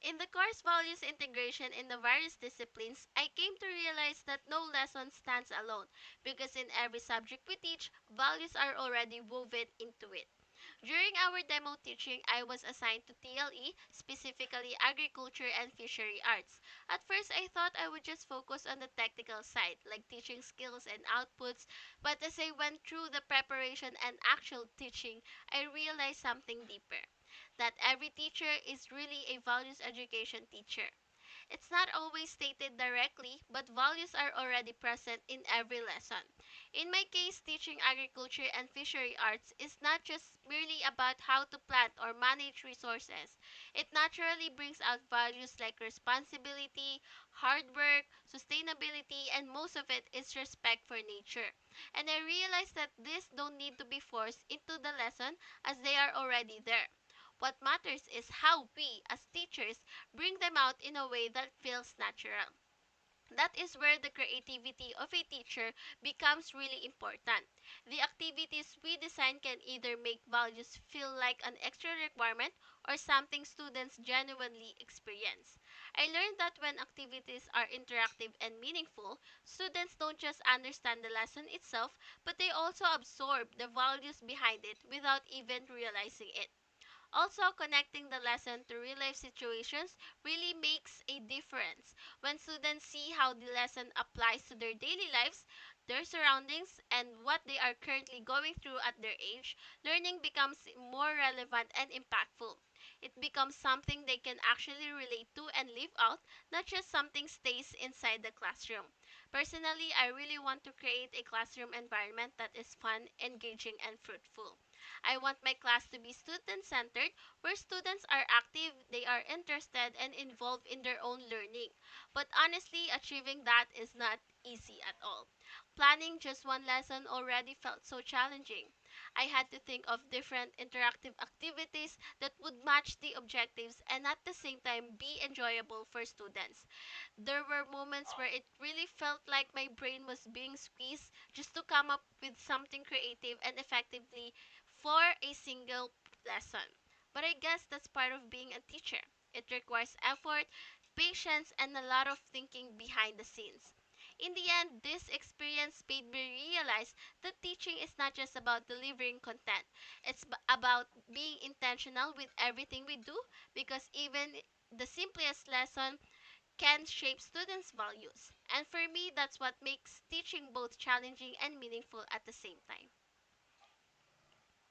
In the course values integration in the various disciplines, I came to realize that no lesson stands alone because in every subject we teach, values are already woven into it. During our demo teaching, I was assigned to TLE, specifically Agriculture and Fishery Arts. At first, I thought I would just focus on the technical side, like teaching skills and outputs, but as I went through the preparation and actual teaching, I realized something deeper. That every teacher is really a values education teacher. It's not always stated directly, but values are already present in every lesson. In my case, teaching agriculture and fishery arts is not just merely about how to plant or manage resources. It naturally brings out values like responsibility, hard work, sustainability, and most of it is respect for nature. And I realized that these don't need to be forced into the lesson as they are already there. What matters is how we, as teachers, bring them out in a way that feels natural. That is where the creativity of a teacher becomes really important. The activities we design can either make values feel like an extra requirement or something students genuinely experience. I learned that when activities are interactive and meaningful, students don't just understand the lesson itself, but they also absorb the values behind it without even realizing it. Also, connecting the lesson to real life situations really makes a difference. When students see how the lesson applies to their daily lives, their surroundings, and what they are currently going through at their age, learning becomes more relevant and impactful. It becomes something they can actually relate to and live out, not just something stays inside the classroom. Personally, I really want to create a classroom environment that is fun, engaging, and fruitful. I want my class to be student centered, where students are active, they are interested, and involved in their own learning. But honestly, achieving that is not easy at all. Planning just one lesson already felt so challenging. I had to think of different interactive activities that would match the objectives and at the same time be enjoyable for students. There were moments where it really felt like my brain was being squeezed just to come up with something creative and effectively for a single lesson. But I guess that's part of being a teacher. It requires effort, patience, and a lot of thinking behind the scenes. In the end, this experience made me realize that teaching is not just about delivering content. About being intentional with everything we do because even the simplest lesson can shape students' values. And for me, that's what makes teaching both challenging and meaningful at the same time.